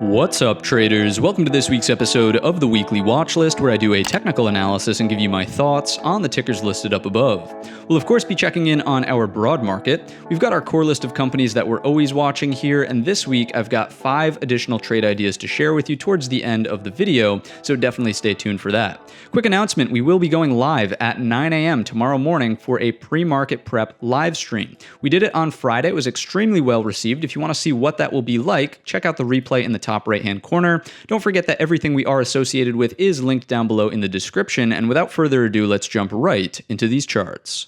What's up, traders? Welcome to this week's episode of the Weekly Watchlist, where I do a technical analysis and give you my thoughts on the tickers listed up above. We'll of course be checking in on our broad market. We've got our core list of companies that we're always watching here, and this week I've got 5 additional trade ideas to share with you towards the end of the video, so definitely stay tuned for that. Quick announcement, we will be going live at 9 a.m. tomorrow morning for a pre-market prep live stream. We did it on Friday. It was extremely well received. If you want to see what that will be like, check out the replay in the top right-hand corner. Don't forget that everything we are associated with is linked down below in the description, and without further ado, let's jump right into these charts.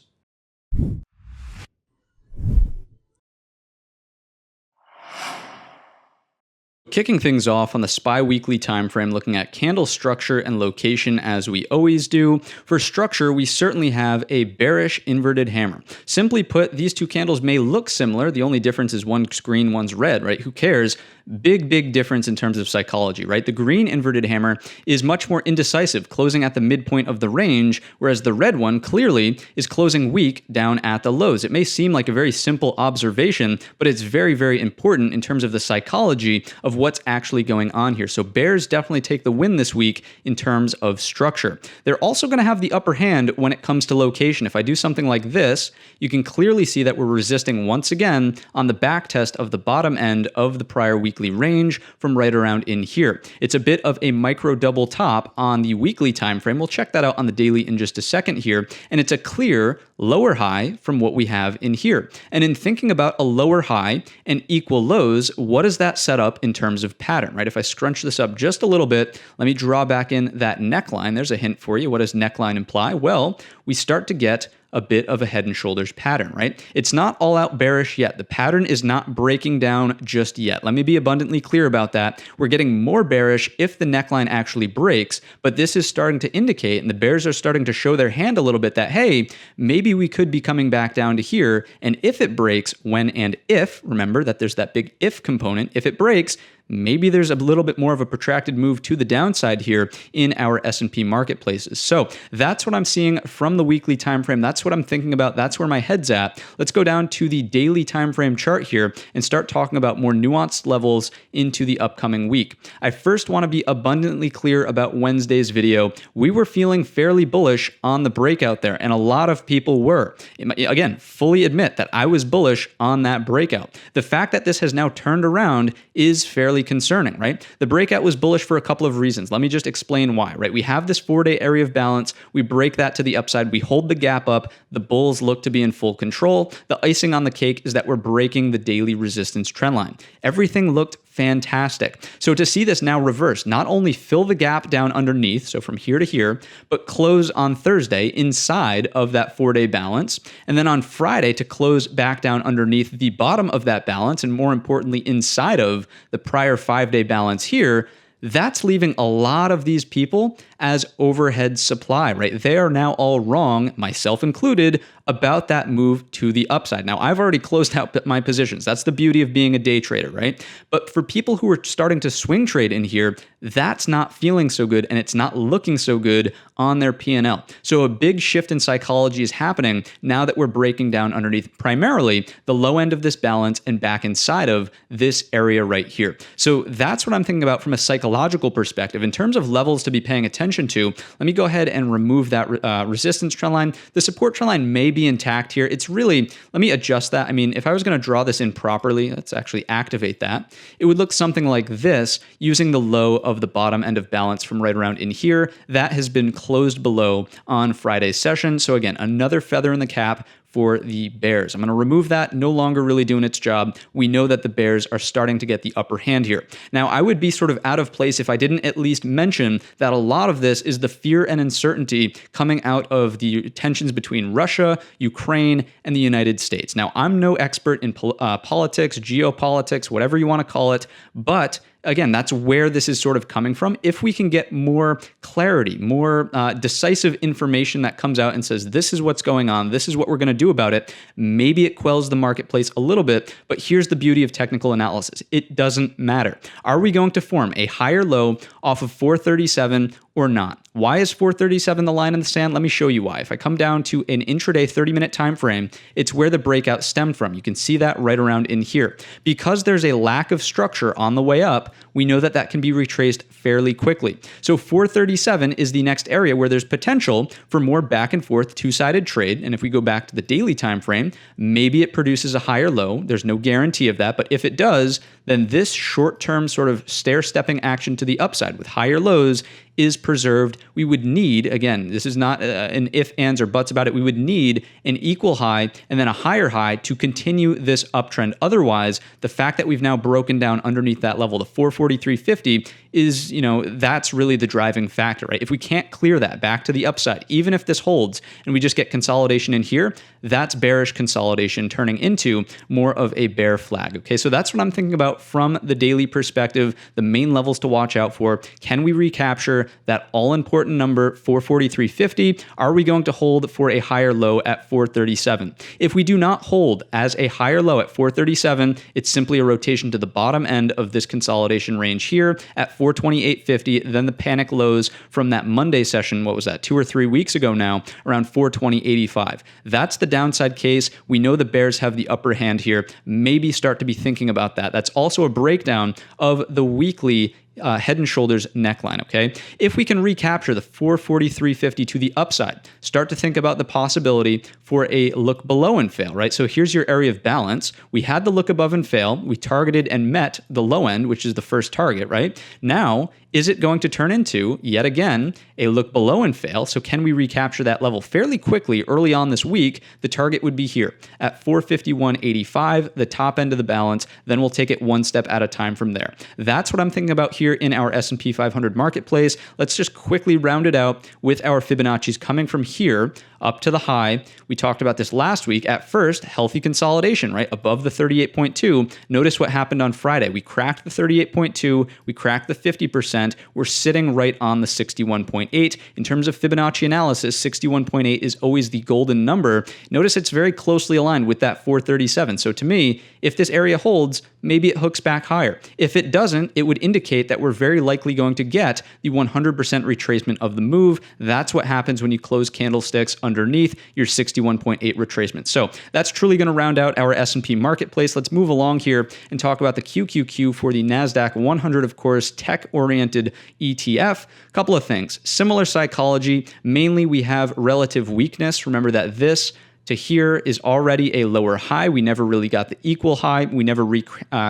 Kicking things off on the SPY weekly time frame, looking at candle structure and location as we always do. For structure, we certainly have a bearish inverted hammer. Simply put, these two candles may look similar. The only difference is one's green, one's red, right? Who cares? Big difference in terms of psychology, right? The green inverted hammer is much more indecisive, closing at the midpoint of the range, whereas the red one clearly is closing weak down at the lows. It may seem like a very simple observation, but it's very important in terms of the psychology of what's actually going on here. So bears definitely take the win this week in terms of structure. They're also going to have the upper hand when it comes to location. If I do something like this, you can clearly see that we're resisting once again on the back test of the bottom end of the prior weekly range from right around in here. It's a bit of a micro double top on the weekly time frame. We'll check that out on the daily in just a second here, and it's a clear lower high from what we have in here. And in thinking about a lower high and equal lows, what does that set up in terms of pattern, right? If I scrunch this up just a little bit, let me draw back in that neckline. There's a hint for you. What does neckline imply? Well, we start to get a bit of a head and shoulders pattern, right? It's not all out bearish yet. The pattern is not breaking down just yet. Let me be abundantly clear about that. We're getting more bearish if the neckline actually breaks, but this is starting to indicate, and the bears are starting to show their hand a little bit that, hey, maybe we could be coming back down to here. And if it breaks, when and if, remember that there's that big if component, if it breaks, maybe there's a little bit more of a protracted move to the downside here in our S&P marketplaces. So that's what I'm seeing from the weekly time frame. That's what I'm thinking about. That's where my head's at. Let's go down to the daily time frame chart here and start talking about more nuanced levels into the upcoming week. I first want to be abundantly clear about Wednesday's video. We were feeling fairly bullish on the breakout there, and a lot of people were. Again, fully admit that I was bullish on that breakout. The fact that this has now turned around is fairly concerning, right? The breakout was bullish for a couple of reasons. Let me just explain why, right? We have this 4-day area of balance. We break that to the upside. We hold the gap up. The bulls look to be in full control. The icing on the cake is that we're breaking the daily resistance trend line. Everything looked fantastic. So to see this now reverse, not only fill the gap down underneath, so from here to here, but close on Thursday inside of that 4-day balance, and then on Friday to close back down underneath the bottom of that balance, and more importantly, inside of the prior 5-day balance here, that's leaving a lot of these people as overhead supply, right? They are now all wrong, myself included, about that move to the upside. Now, I've already closed out my positions. That's the beauty of being a day trader, right? But for people who are starting to swing trade in here, that's not feeling so good, and it's not looking so good on their P&L. So a big shift in psychology is happening now that we're breaking down underneath primarily the low end of this balance and back inside of this area right here. So that's what I'm thinking about from a psychological perspective. In terms of levels to be paying attention to, let me go ahead and remove that resistance trend line. The support trend line may be intact here. It's really, let me adjust that. I mean, if I was going to draw this in properly, let's actually activate that. It would look something like this using the low of the bottom end of balance from right around in here. That has been closed below on Friday's session. So again, another feather in the cap for the bears. I'm going to remove that, no longer really doing its job. We know that the bears are starting to get the upper hand here. Now, I would be sort of out of place if I didn't at least mention that a lot of this is the fear and uncertainty coming out of the tensions between Russia, Ukraine, and the United States. Now, I'm no expert in politics, geopolitics, whatever you want to call it, but again, that's where this is sort of coming from. If we can get more clarity, more decisive information that comes out and says, this is what's going on, this is what we're going to do about it, maybe it quells the marketplace a little bit, but here's the beauty of technical analysis. It doesn't matter. Are we going to form a higher low off of 437 or not? Why is 437 the line in the sand? Let me show you why. If I come down to an intraday 30-minute time frame, it's where the breakout stemmed from. You can see that right around in here. Because there's a lack of structure on the way up, we know that that can be retraced fairly quickly. So 437 is the next area where there's potential for more back and forth two-sided trade. And if we go back to the daily time frame, maybe it produces a higher low. There's no guarantee of that, but if it does, then this short-term sort of stair-stepping action to the upside with higher lows is preserved. We would need, again, this is not an if, ands, or buts about it, we would need an equal high and then a higher high to continue this uptrend. Otherwise, the fact that we've now broken down underneath that level, the 443.50, is, that's really the driving factor, right? If we can't clear that back to the upside, even if this holds and we just get consolidation in here, that's bearish consolidation turning into more of a bear flag, okay? So that's what I'm thinking about from the daily perspective, the main levels to watch out for. Can we recapture that all-important number, 443.50? Are we going to hold for a higher low at 437? If we do not hold as a higher low at 437, it's simply a rotation to the bottom end of this consolidation range here at 428.50, then the panic lows from that Monday session, what was that, 2 or 3 weeks ago now, around 420.85. That's the downside case. We know the bears have the upper hand here. Maybe start to be thinking about that. That's also a breakdown of the weekly head and shoulders neckline, okay? If we can recapture the 443.50 to the upside, start to think about the possibility for a look below and fail, right? So here's your area of balance. We had the look above and fail. We targeted and met the low end, which is the first target, right? Now, is it going to turn into, yet again, a look below and fail? So can we recapture that level fairly quickly early on this week? The target would be here at 451.85, the top end of the balance. Then we'll take it one step at a time from there. That's what I'm thinking about here in our S&P 500 marketplace. Let's just quickly round it out with our Fibonacci's coming from here up to the high. We talked about this last week. At first, healthy consolidation, right? Above the 38.2. Notice what happened on Friday. We cracked the 38.2. We cracked the 50%. We're sitting right on the 61.8. In terms of Fibonacci analysis, 61.8 is always the golden number. Notice it's very closely aligned with that 437. So to me, if this area holds, maybe it hooks back higher. If it doesn't, it would indicate that we're very likely going to get the 100% retracement of the move. That's what happens when you close candlesticks underneath your 61.8 retracement. So that's truly going to round out our S&P marketplace. Let's move along here and talk about the QQQ for the NASDAQ 100, of course, tech-oriented ETF. Couple of things. Similar psychology. Mainly, we have relative weakness. Remember that this to here is already a lower high. We never really got the equal high. We never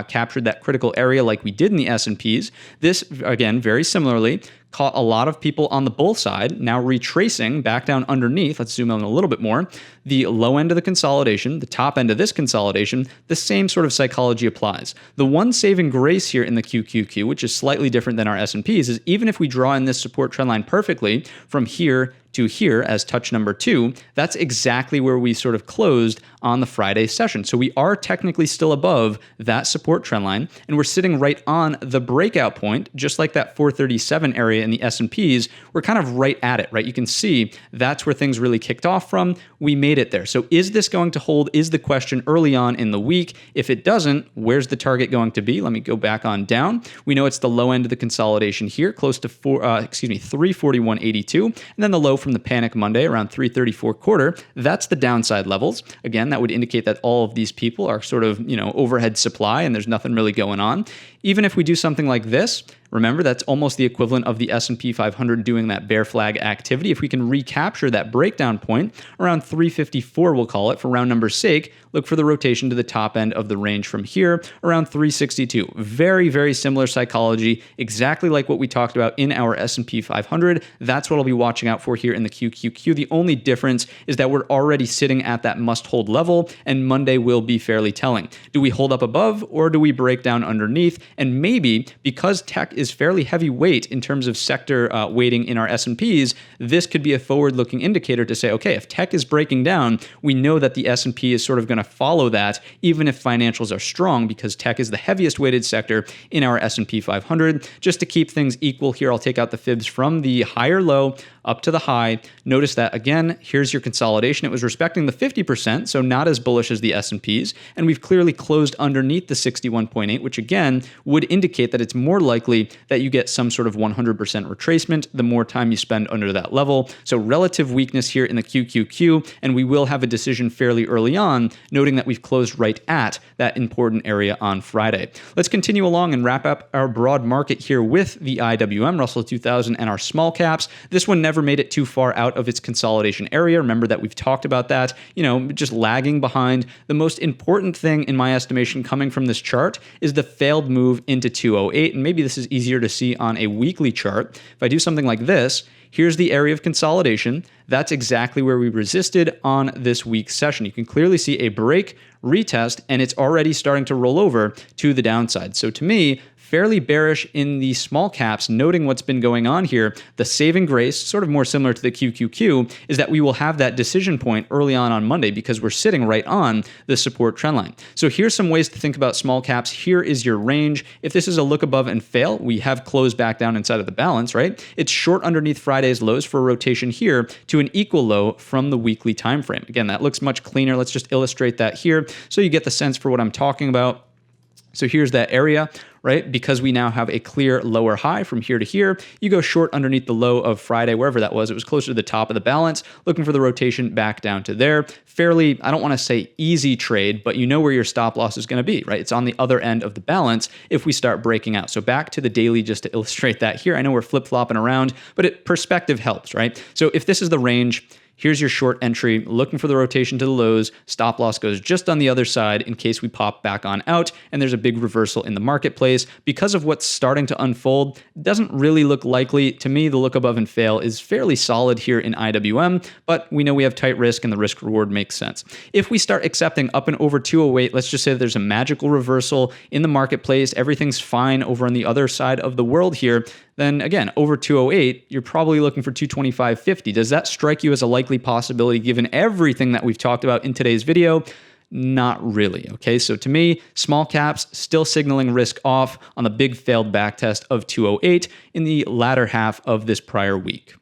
captured that critical area like we did in the S&Ps. This, again, very similarly, caught a lot of people on the bull side, now retracing back down underneath. Let's zoom in a little bit more. The low end of the consolidation, the top end of this consolidation, the same sort of psychology applies. The one saving grace here in the QQQ, which is slightly different than our S&Ps, is even if we draw in this support trend line perfectly from here to here as touch number 2, that's exactly where we sort of closed on the Friday session. So we are technically still above that support trend line, and we're sitting right on the breakout point, just like that 437 area in the S&Ps. We're kind of right at it, right? You can see that's where things really kicked off from. We made it there. So is this going to hold is the question early on in the week. If it doesn't, where's the target going to be? Let me go back on down. We know it's the low end of the consolidation here, close to 341.82, and then the low from the panic Monday around 334.25. That's the downside levels. Again, that would indicate that all of these people are sort of, overhead supply and there's nothing really going on. Even if we do something like this, remember, that's almost the equivalent of the S&P 500 doing that bear flag activity. If we can recapture that breakdown point around 354, we'll call it for round number's sake, look for the rotation to the top end of the range from here around 362. Very, very similar psychology, exactly like what we talked about in our S&P 500. That's what I'll be watching out for here in the QQQ. The only difference is that we're already sitting at that must-hold level, and Monday will be fairly telling. Do we hold up above or do we break down underneath? And maybe because tech is fairly heavyweight in terms of sector weighting in our S&Ps, this could be a forward-looking indicator to say, okay, if tech is breaking down, we know that the S&P is sort of going to follow that, even if financials are strong, because tech is the heaviest weighted sector in our S&P 500. Just to keep things equal here, I'll take out the fibs from the higher low up to the high. Notice that again, here's your consolidation. It was respecting the 50%, so not as bullish as the S&Ps, and we've clearly closed underneath the 61.8, which again would indicate that it's more likely that you get some sort of 100% retracement the more time you spend under that level. So relative weakness here in the QQQ, and we will have a decision fairly early on, noting that we've closed right at that important area on Friday. Let's continue along and wrap up our broad market here with the IWM, Russell 2000, and our small caps. This one never made it too far out of its consolidation area. Remember that we've talked about that, just lagging behind. The most important thing in my estimation coming from this chart is the failed move into 208, and maybe this is easier to see on a weekly chart. If I do something like this, here's the area of consolidation. That's exactly where we resisted on this week's session. You can clearly see a break, retest, and it's already starting to roll over to the downside. So to me, fairly bearish in the small caps, noting what's been going on here. The saving grace, sort of more similar to the QQQ, is that we will have that decision point early on Monday because we're sitting right on the support trend line. So here's some ways to think about small caps. Here is your range. If this is a look above and fail, we have closed back down inside of the balance, right? It's short underneath Friday's lows for a rotation here to an equal low from the weekly time frame. Again, that looks much cleaner. Let's just illustrate that here so you get the sense for what I'm talking about. So here's that area, right? Because we now have a clear lower high from here to here, you go short underneath the low of Friday, wherever that was. It was closer to the top of the balance, looking for the rotation back down to there. Fairly, I don't want to say easy trade, but you know where your stop loss is going to be, right? It's on the other end of the balance if we start breaking out. So back to the daily just to illustrate that here. I know we're flip-flopping around, but perspective helps, right? So if this is the range, here's your short entry, looking for the rotation to the lows. Stop loss goes just on the other side in case we pop back on out and there's a big reversal in the marketplace. Because of what's starting to unfold, it doesn't really look likely. To me, the look above and fail is fairly solid here in IWM, but we know we have tight risk and the risk reward makes sense. If we start accepting up and over 208, let's just say that there's a magical reversal in the marketplace, everything's fine over on the other side of the world here, then again, over 208, you're probably looking for 225.50. Does that strike you as a likely possibility given everything that we've talked about in today's video? Not really, okay? So to me, small caps still signaling risk off on the big failed backtest of 208 in the latter half of this prior week.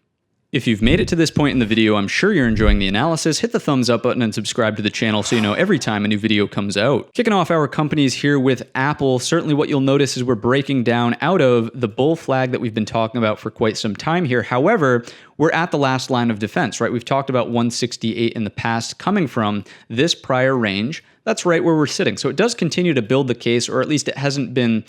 If you've made it to this point in the video, I'm sure you're enjoying the analysis. Hit the thumbs up button and subscribe to the channel so you know every time a new video comes out. Kicking off our companies here with Apple, certainly what you'll notice is we're breaking down out of the bull flag that we've been talking about for quite some time here. However, we're at the last line of defense, right? We've talked about 168 in the past coming from this prior range. That's right where we're sitting. So it does continue to build the case, or at least it hasn't been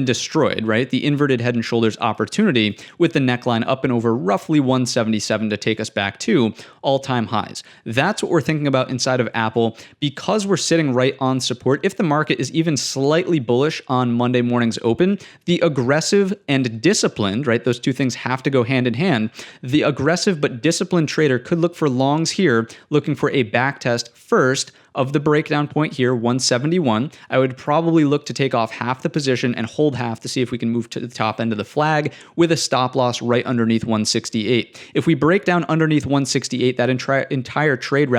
destroyed, right? The inverted head and shoulders opportunity with the neckline up and over roughly 177 to take us back to all-time highs. That's what we're thinking about inside of Apple because we're sitting right on support. If the market is even slightly bullish on Monday morning's open, the aggressive and disciplined, right? Those two things have to go hand in hand. The aggressive but disciplined trader could look for longs here, looking for a backtest first of the breakdown point here, 171. I would probably look to take off half the position and hold half to see if we can move to the top end of the flag with a stop loss right underneath 168. If we break down underneath 168, that entire trade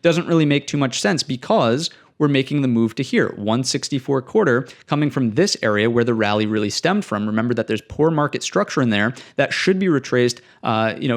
doesn't really make too much sense because we're making the move to here, 164 quarter, coming from this area where the rally really stemmed from. Remember that there's poor market structure in there that should be retraced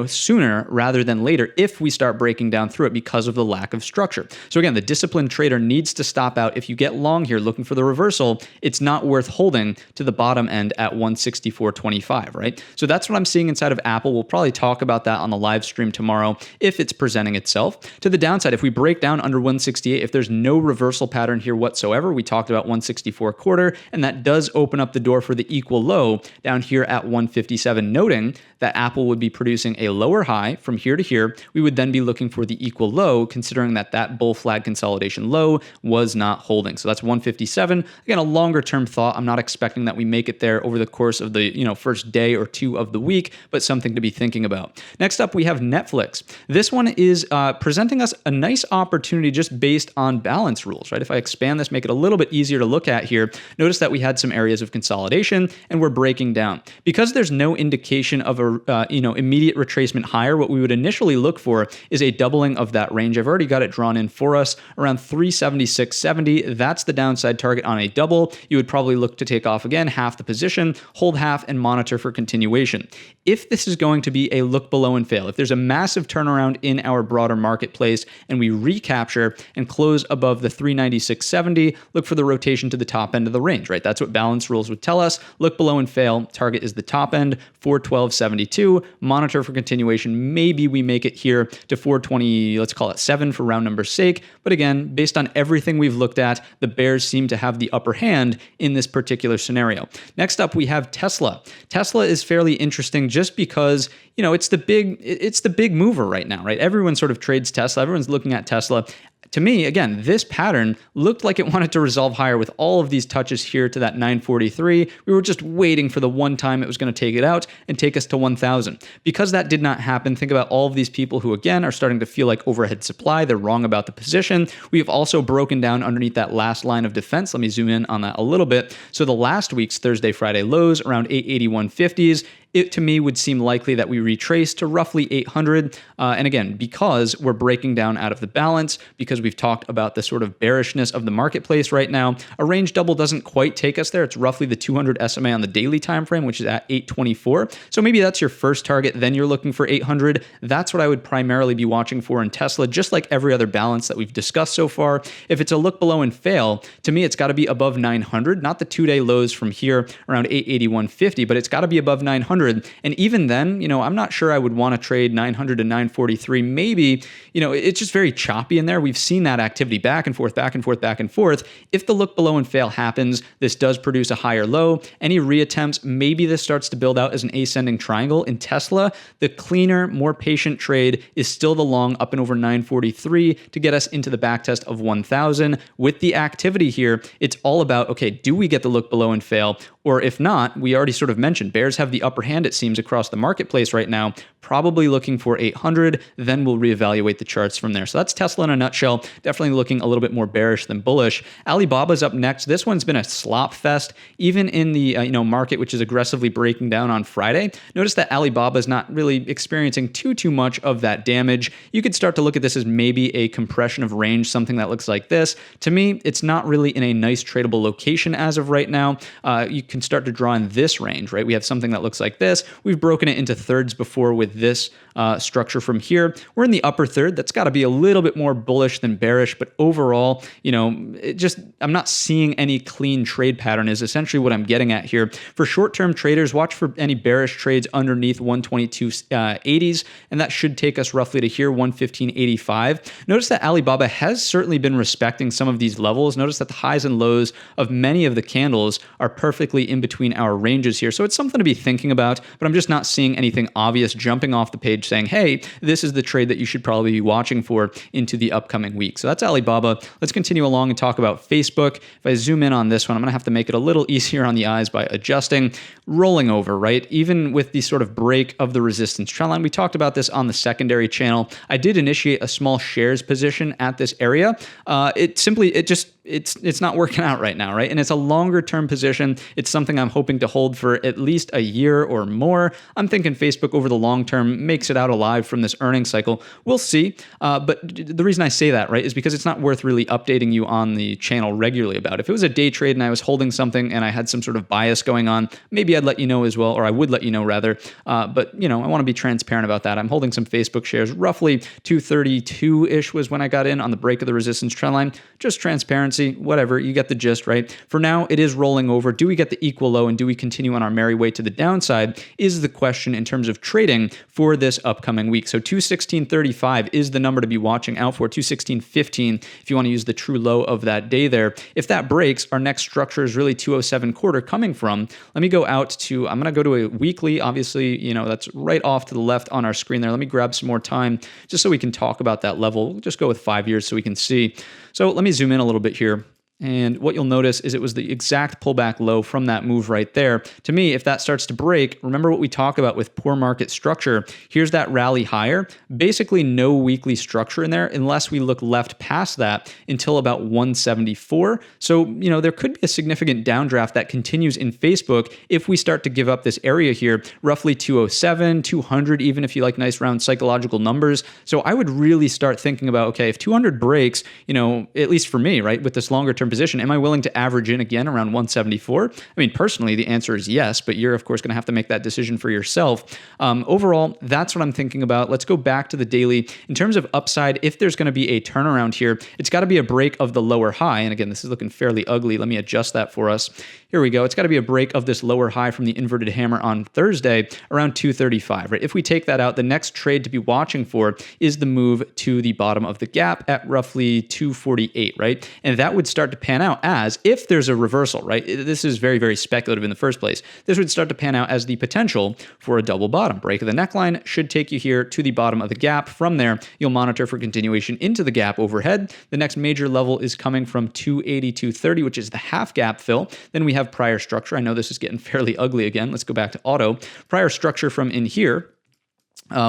sooner rather than later if we start breaking down through it because of the lack of structure. So again, the disciplined trader needs to stop out. If you get long here looking for the reversal, it's not worth holding to the bottom end at 164.25, right? So that's what I'm seeing inside of Apple. We'll probably talk about that on the live stream tomorrow if it's presenting itself. To the downside, if we break down under 168, if there's no reversal pattern here whatsoever, we talked about 164 quarter, and that does open up the door for the equal low down here at 157, noting that Apple would be producing a lower high from here to here. We would then be looking for the equal low, considering that bull flag consolidation low was not holding. So that's 157. Again, a longer term thought. I'm not expecting that we make it there over the course of the first day or two of the week, but something to be thinking about. Next up, we have Netflix. This one is presenting us a nice opportunity just based on balance rules. rules, right? If I expand this, make it a little bit easier to look at here, notice that we had some areas of consolidation and we're breaking down. Because there's no indication of a immediate retracement higher, what we would initially look for is a doubling of that range. I've already got it drawn in for us around 376.70. That's the downside target on a double. You would probably look to take off again, half the position, hold half, and monitor for continuation. If this is going to be a look below and fail, if there's a massive turnaround in our broader marketplace and we recapture and close above the 396.70, look for the rotation to the top end of the range, right? That's what balance rules would tell us. Look below and fail. Target is the top end, 412.72. Monitor for continuation. Maybe we make it here to 420, let's call it 7 for round number's sake. But again, based on everything we've looked at, the bears seem to have the upper hand in this particular scenario. Next up, we have Tesla. Tesla is fairly interesting just because, it's the big mover right now, right? Everyone sort of trades Tesla. Everyone's looking at Tesla. To me, again, this pattern looked like it wanted to resolve higher with all of these touches here to that 943. We were just waiting for the one time it was going to take it out and take us to 1,000. Because that did not happen, think about all of these people who, again, are starting to feel like overhead supply. They're wrong about the position. We have also broken down underneath that last line of defense. Let me zoom in on that a little bit. So the last week's Thursday, Friday lows around 881.50s. It to me would seem likely that we retrace to roughly 800. And again, because we're breaking down out of the balance, because we've talked about the sort of bearishness of the marketplace right now, a range double doesn't quite take us there. It's roughly the 200 SMA on the daily time frame, which is at 824. So maybe that's your first target. Then you're looking for 800. That's what I would primarily be watching for in Tesla, just like every other balance that we've discussed so far. If it's a look below and fail, to me, it's got to be above 900, not the 2-day lows from here around 881.50, but it's got to be above 900. And even then, I'm not sure I would want to trade 900 to 943. Maybe, it's just very choppy in there. We've seen that activity back and forth, back and forth, back and forth. If the look below and fail happens, this does produce a higher low. Any reattempts, maybe this starts to build out as an ascending triangle. In Tesla, the cleaner, more patient trade is still the long up and over 943 to get us into the backtest of 1,000. With the activity here, it's all about, okay, do we get the look below and fail? Or if not, we already sort of mentioned, bears have the upper hand, it seems, across the marketplace right now, probably looking for 800, then we'll reevaluate the charts from there. So that's Tesla in a nutshell, definitely looking a little bit more bearish than bullish. Alibaba's up next. This one's been a slop fest, even in the market, which is aggressively breaking down on Friday. Notice that Alibaba's not really experiencing too much of that damage. You could start to look at this as maybe a compression of range, something that looks like this. To me, it's not really in a nice tradable location as of right now. You can start to draw in this range, right? We have something that looks like this. We've broken it into thirds before with this structure from here. We're in the upper third. That's got to be a little bit more bullish than bearish, but overall, I'm not seeing any clean trade pattern is essentially what I'm getting at here. For short-term traders, watch for any bearish trades underneath 122.80s, and that should take us roughly to here, 115.85. Notice that Alibaba has certainly been respecting some of these levels. Notice that the highs and lows of many of the candles are perfectly in between our ranges here. So it's something to be thinking about, but I'm just not seeing anything obvious jumping off the page saying, hey, this is the trade that you should probably be watching for into the upcoming week. So that's Alibaba. Let's continue along and talk about Facebook. If I zoom in on this one, I'm going to have to make it a little easier on the eyes by adjusting, rolling over, right? Even with the sort of break of the resistance trend line, we talked about this on the secondary channel. I did initiate a small shares position at this area. It's not working out right now, right? And it's a longer term position. It's something I'm hoping to hold for at least a year or more. I'm thinking Facebook over the long term makes it out alive from this earnings cycle. We'll see. But the reason I say that, right, is because it's not worth really updating you on the channel regularly about. If it was a day trade and I was holding something and I had some sort of bias going on, maybe I'd let you know as well, or I would let you know rather. But I want to be transparent about that. I'm holding some Facebook shares. Roughly 232-ish was when I got in on the break of the resistance trend line. Just transparency, whatever, you get the gist, right? For now, it is rolling over. Do we get the equal low and do we continue on our merry way to the downside is the question in terms of trading for this upcoming week. So 216.35 is the number to be watching out for, 216.15 if you want to use the true low of that day there. If that breaks, our next structure is really 207.25 coming from. Let me go out to, I'm going to go to a weekly, obviously, that's right off to the left on our screen there. Let me grab some more time just so we can talk about that level. We'll just go with 5 years so we can see. So let me zoom in a little bit here. And what you'll notice is it was the exact pullback low from that move right there. To me, if that starts to break, remember what we talk about with poor market structure. Here's that rally higher. Basically no weekly structure in there unless we look left past that until about 174. So, there could be a significant downdraft that continues in Facebook if we start to give up this area here, roughly 207, 200, even if you like nice round psychological numbers. So I would really start thinking about, okay, if 200 breaks, at least for me, right, with this longer term position, am I willing to average in again around 174? I mean, personally, the answer is yes, but you're of course going to have to make that decision for yourself. Overall, that's what I'm thinking about. Let's go back to the daily. In terms of upside, if there's going to be a turnaround here, it's got to be a break of the lower high. And again, this is looking fairly ugly. Let me adjust that for us. Here we go. It's got to be a break of this lower high from the inverted hammer on Thursday around 235, right? If we take that out, the next trade to be watching for is the move to the bottom of the gap at roughly 248, right? And that would start to pan out as, if there's a reversal, right? This is very, very speculative in the first place. This would start to pan out as the potential for a double bottom. Break of the neckline should take you here to the bottom of the gap. From there, you'll monitor for continuation into the gap overhead. The next major level is coming from 280-230, which is the half gap fill. Then we have prior structure. I know this is getting fairly ugly again. Let's go back to auto. Prior structure from in here,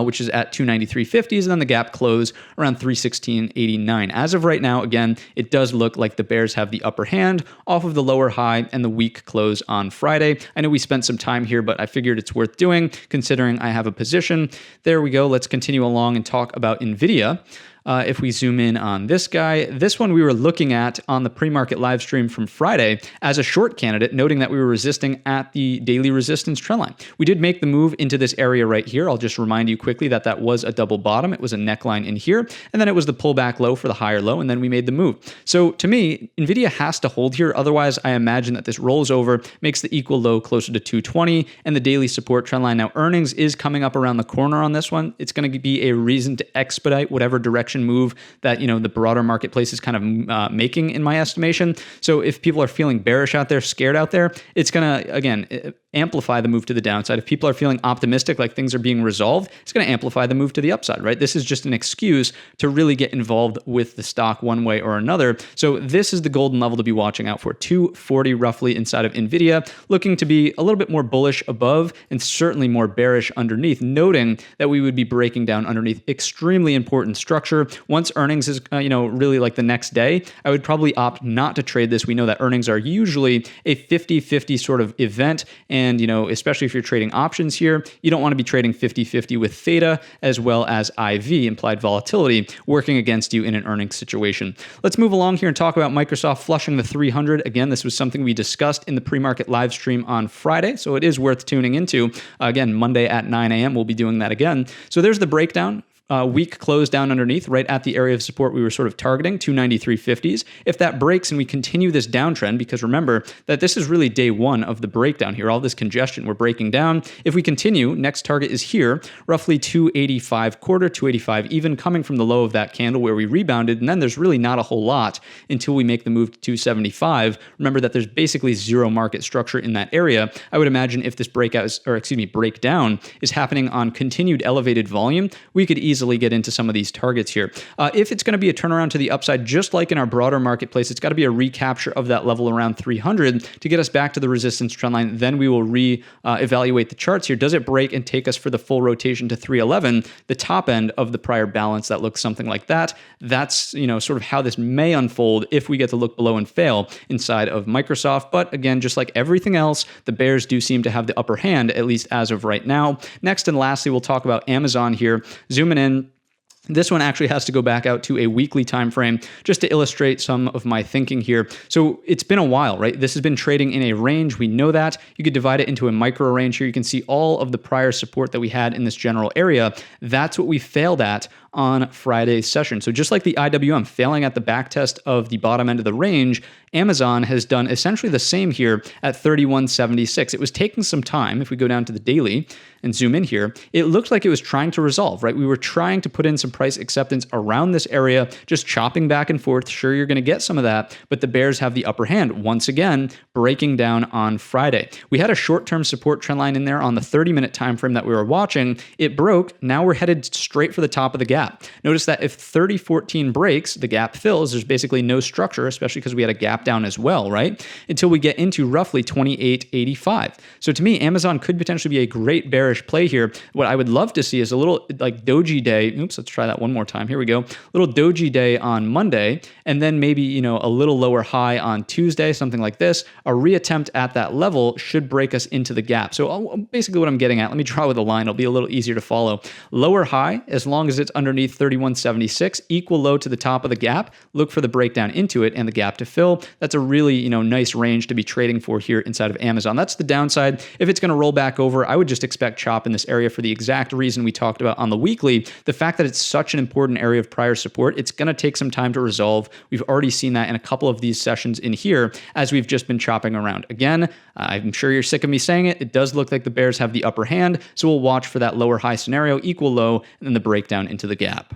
which is at 293.50s, and then the gap close around 316.89. As of right now, again, it does look like the bears have the upper hand off of the lower high and the week close on Friday. I know we spent some time here, but I figured it's worth doing considering I have a position. There we go. Let's continue along and talk about NVIDIA. If we zoom in on this guy, this one we were looking at on the pre-market live stream from Friday as a short candidate, noting that we were resisting at the daily resistance trend line. We did make the move into this area right here. I'll just remind you quickly that that was a double bottom. It was a neckline in here, and then it was the pullback low for the higher low, and then we made the move. So to me, NVIDIA has to hold here. Otherwise, I imagine that this rolls over, makes the equal low closer to 220 and the daily support trend line. Now, earnings is coming up around the corner on this one. It's going to be a reason to expedite whatever direction move that the broader marketplace is kind of making, in my estimation. So if people are feeling bearish out there, scared out there, it's going to, again, amplify the move to the downside. If people are feeling optimistic, like things are being resolved, it's going to amplify the move to the upside, right? This is just an excuse to really get involved with the stock one way or another. So this is the golden level to be watching out for, 240 roughly inside of NVIDIA, looking to be a little bit more bullish above and certainly more bearish underneath, noting that we would be breaking down underneath extremely important structure. Once earnings is, really like the next day, I would probably opt not to trade this. We know that earnings are usually a 50-50 sort of event. And, especially if you're trading options here, you don't want to be trading 50-50 with theta as well as IV, implied volatility, working against you in an earnings situation. Let's move along here and talk about Microsoft flushing the 300. Again, this was something we discussed in the pre-market live stream on Friday, so it is worth tuning into. Again, Monday at 9 a.m., we'll be doing that again. So there's the breakdown. Week closed down underneath, right at the area of support we were sort of targeting, 293.50s. If that breaks and we continue this downtrend, because remember that this is really day one of the breakdown here, all this congestion, we're breaking down. If we continue, next target is here, roughly 285 quarter, 285 even, coming from the low of that candle where we rebounded, and then there's really not a whole lot until we make the move to 275. Remember that there's basically zero market structure in that area. I would imagine if this breakdown is happening on continued elevated volume, we could easily get into some of these targets here. If it's going to be a turnaround to the upside, just like in our broader marketplace, it's got to be a recapture of that level around 300 to get us back to the resistance trend line. Then we will evaluate the charts here. Does it break and take us for the full rotation to 311, the top end of the prior balance that looks something like that? That's, sort of how this may unfold if we get to look below and fail inside of Microsoft. But again, just like everything else, the bears do seem to have the upper hand, at least as of right now. Next and lastly, we'll talk about Amazon here. Zooming in. This one actually has to go back out to a weekly time frame just to illustrate some of my thinking here. So it's been a while, right? This has been trading in a range. We know that. You could divide it into a micro range here. You can see all of the prior support that we had in this general area. That's what we failed at on Friday's session. So just like the IWM failing at the backtest of the bottom end of the range, Amazon has done essentially the same here at 31.76. It was taking some time. If we go down to the daily and zoom in here, it looked like it was trying to resolve, right? We were trying to put in some price acceptance around this area, just chopping back and forth. Sure, you're going to get some of that, but the bears have the upper hand once again, breaking down on Friday. We had a short-term support trend line in there on the 30-minute time frame that we were watching. It broke. Now we're headed straight for the top of the gap. Notice that if 3014 breaks, the gap fills. There's basically no structure, especially because we had a gap down as well, right? Until we get into roughly 2885. So to me, Amazon could potentially be a great bearish play here. What I would love to see is a little like doji day. Oops, let's try that one more time. Here we go. Little doji day on Monday, and then maybe, you know, a little lower high on Tuesday, something like this. A reattempt at that level should break us into the gap. So basically what I'm getting at, let me draw with a line. It'll be a little easier to follow. Lower high, as long as it's underneath 3176, equal low to the top of the gap, look for the breakdown into it and the gap to fill. That's a really, you know, nice range to be trading for here inside of Amazon. That's the downside. If it's going to roll back over, I would just expect chop in this area for the exact reason we talked about on the weekly. The fact that it's such an important area of prior support, it's going to take some time to resolve. We've already seen that in a couple of these sessions in here as we've just been chopping around. Again, I'm sure you're sick of me saying it. It does look like the bears have the upper hand, so we'll watch for that lower high scenario, equal low, and then the breakdown into the gap.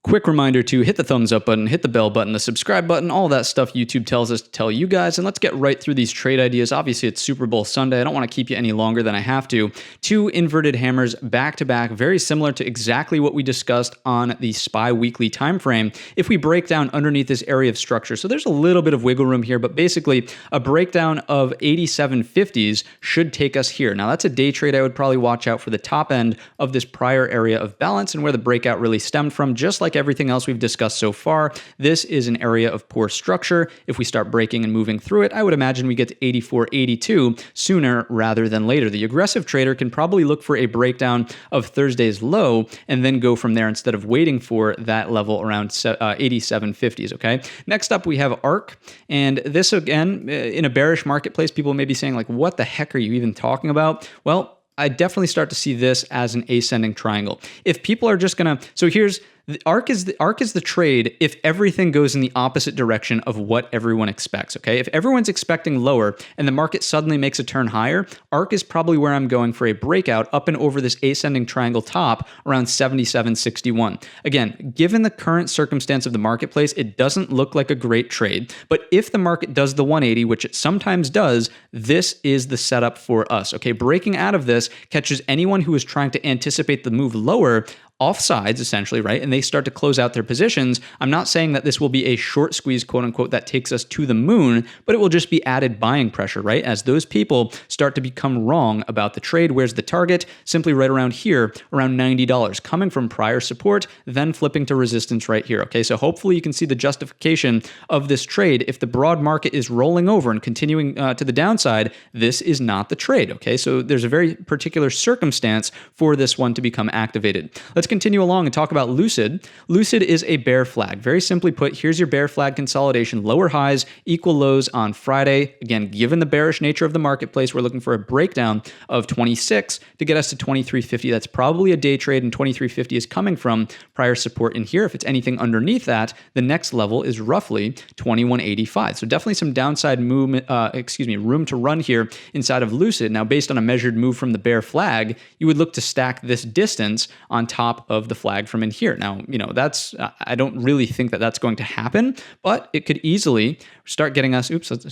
Quick reminder to hit the thumbs up button, hit the bell button, the subscribe button, all that stuff YouTube tells us to tell you guys. And let's get right through these trade ideas. Obviously, it's Super Bowl Sunday. I don't want to keep you any longer than I have to. Two inverted hammers back to back, very similar to exactly what we discussed on the SPY weekly time frame. If we break down underneath this area of structure, so there's a little bit of wiggle room here, but basically a breakdown of 8750s should take us here. Now, that's a day trade. I would probably watch out for the top end of this prior area of balance and where the breakout really stemmed from, just like everything else we've discussed so far. This is an area of poor structure. If we start breaking and moving through it, I would imagine we get to 84.82 sooner rather than later. The aggressive trader can probably look for a breakdown of Thursday's low and then go from there instead of waiting for that level around 87.50s, okay? Next up, we have ARK, and this, again, in a bearish marketplace, people may be saying, like, what the heck are you even talking about? Well, I definitely start to see this as an ascending triangle. If people are just gonna, so here's, the ARK is the trade if everything goes in the opposite direction of what everyone expects, okay? If everyone's expecting lower and the market suddenly makes a turn higher, ARK is probably where I'm going for a breakout up and over this ascending triangle top around 77.61. Again, given the current circumstance of the marketplace, it doesn't look like a great trade, but if the market does the 180, which it sometimes does, this is the setup for us, okay? Breaking out of this catches anyone who is trying to anticipate the move lower off sides, essentially, right? And they start to close out their positions. I'm not saying that this will be a short squeeze, quote unquote, that takes us to the moon, but it will just be added buying pressure, right? As those people start to become wrong about the trade. Where's the target? Simply right around here, around $90, coming from prior support, then flipping to resistance right here, okay? So hopefully you can see the justification of this trade. If the broad market is rolling over and continuing to the downside, this is not the trade, okay? So there's a very particular circumstance for this one to become activated. Let's continue along and talk about Lucid. Lucid is a bear flag. Very simply put, here's your bear flag consolidation. Lower highs, equal lows on Friday. Again, given the bearish nature of the marketplace, we're looking for a breakdown of 26 to get us to 23.50. That's probably a day trade, and 23.50 is coming from prior support in here. If it's anything underneath that, the next level is roughly 21.85. So definitely some downside movement, room to run here inside of Lucid. Now, based on a measured move from the bear flag, you would look to stack this distance on top of the flag from in here. Now, you know, that's, I don't really think that that's going to happen, but it could easily start getting us,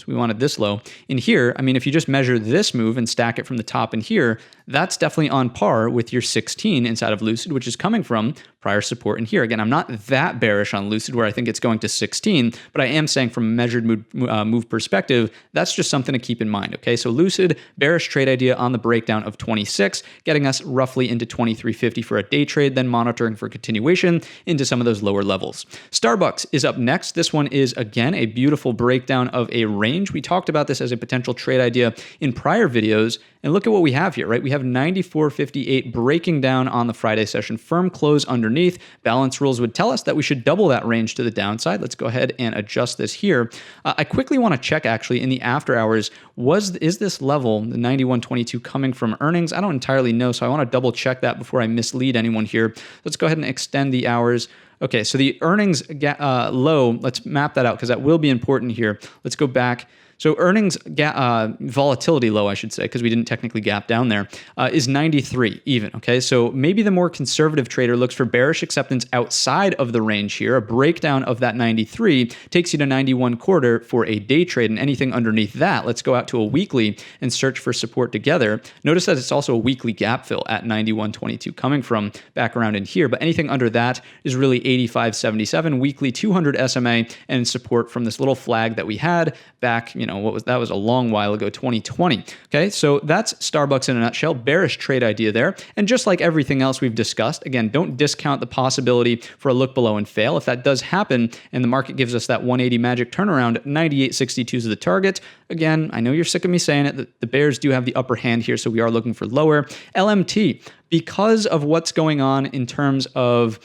we wanted this low in here. I mean, if you just measure this move and stack it from the top in here, that's definitely on par with your 16 inside of Lucid, which is coming from prior support in here. Again, I'm not that bearish on Lucid where I think it's going to 16, but I am saying from a measured move perspective, that's just something to keep in mind, okay? So Lucid, bearish trade idea on the breakdown of 26, getting us roughly into 23.50 for a day trade, then monitoring for continuation into some of those lower levels. SBUX is up next. This one is, again, a beautiful breakdown of a range. We talked about this as a potential trade idea in prior videos, and look at what we have here, right? We have 94.58 breaking down on the Friday session, firm close underneath. Balance rules would tell us that we should double that range to the downside. Let's go ahead and adjust this here. I quickly want to check actually in the after hours, is this level, the 91.22, coming from earnings? I don't entirely know, so I want to double check that before I mislead anyone here. Let's go ahead and extend the hours. Okay, so the earnings low, let's map that out because that will be important here. Let's go back. So earnings volatility low, I should say, because we didn't technically gap down there, is 93 even. Okay, so maybe the more conservative trader looks for bearish acceptance outside of the range here. A breakdown of that 93 takes you to 91 quarter for a day trade, and anything underneath that, let's go out to a weekly and search for support together. Notice that it's also a weekly gap fill at 91.22 coming from back around in here, but anything under that is really 85.77 weekly 200 SMA and support from this little flag that we had back, that was a long while ago, 2020. Okay, so that's Starbucks in a nutshell, bearish trade idea there. And just like everything else we've discussed, again, don't discount the possibility for a look below and fail. If that does happen and the market gives us that 180 magic turnaround, 98.62 is the target. Again, I know you're sick of me saying it, the bears do have the upper hand here, so we are looking for lower. LMT, because of what's going on in terms of,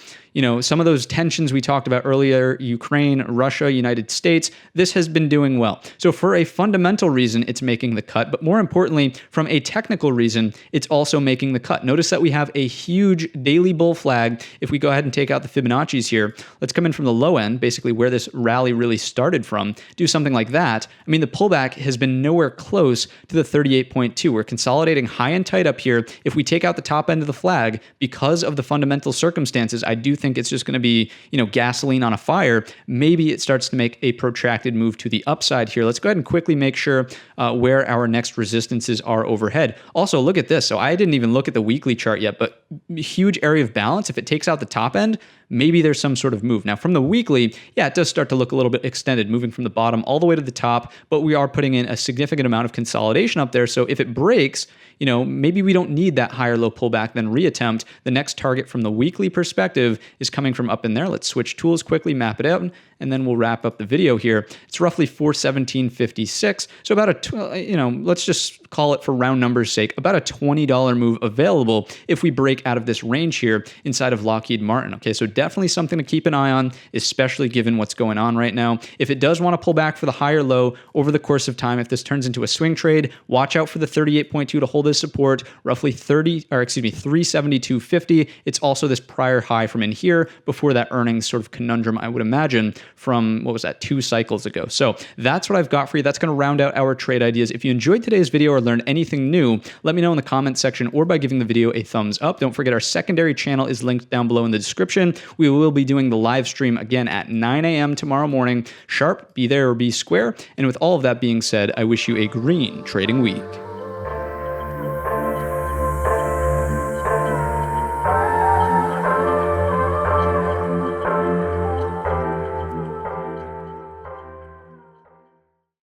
some of those tensions we talked about earlier, Ukraine, Russia, United States, this has been doing well. So for a fundamental reason, it's making the cut, but more importantly, from a technical reason, it's also making the cut. Notice that we have a huge daily bull flag. If we go ahead and take out the Fibonacci's here, let's come in from the low end, basically where this rally really started from, do something like that. I mean, the pullback has been nowhere close to the 38.2. We're consolidating high and tight up here. If we take out the top end of the flag, because of the fundamental circumstances, I do think it's just going to be, gasoline on a fire. Maybe it starts to make a protracted move to the upside here. Let's go ahead and quickly make sure where our next resistances are overhead. Also, look at this. So I didn't even look at the weekly chart yet, but huge area of balance. If it takes out the top end, maybe there's some sort of move. Now, from the weekly, yeah, it does start to look a little bit extended, moving from the bottom all the way to the top, but we are putting in a significant amount of consolidation up there. So if it breaks, maybe we don't need that higher low pullback, then reattempt. The next target from the weekly perspective is coming from up in there. Let's switch tools quickly, map it out, and then we'll wrap up the video here. It's roughly 417.56. So about let's just call it for round numbers sake, about a $20 move available if we break out of this range here inside of Lockheed Martin. Okay, so definitely something to keep an eye on, especially given what's going on right now. If it does want to pull back for the higher low over the course of time, if this turns into a swing trade, watch out for the 38.2 to hold as support, roughly 372.50. It's also this prior high from in here before that earnings sort of conundrum, I would imagine, from, 2 cycles ago. So that's what I've got for you. That's going to round out our trade ideas. If you enjoyed today's video or learned anything new, let me know in the comments section or by giving the video a thumbs up. Don't forget our secondary channel is linked down below in the description. We will be doing the live stream again at 9 a.m. tomorrow morning. Sharp, be there or be square. And with all of that being said, I wish you a green trading week.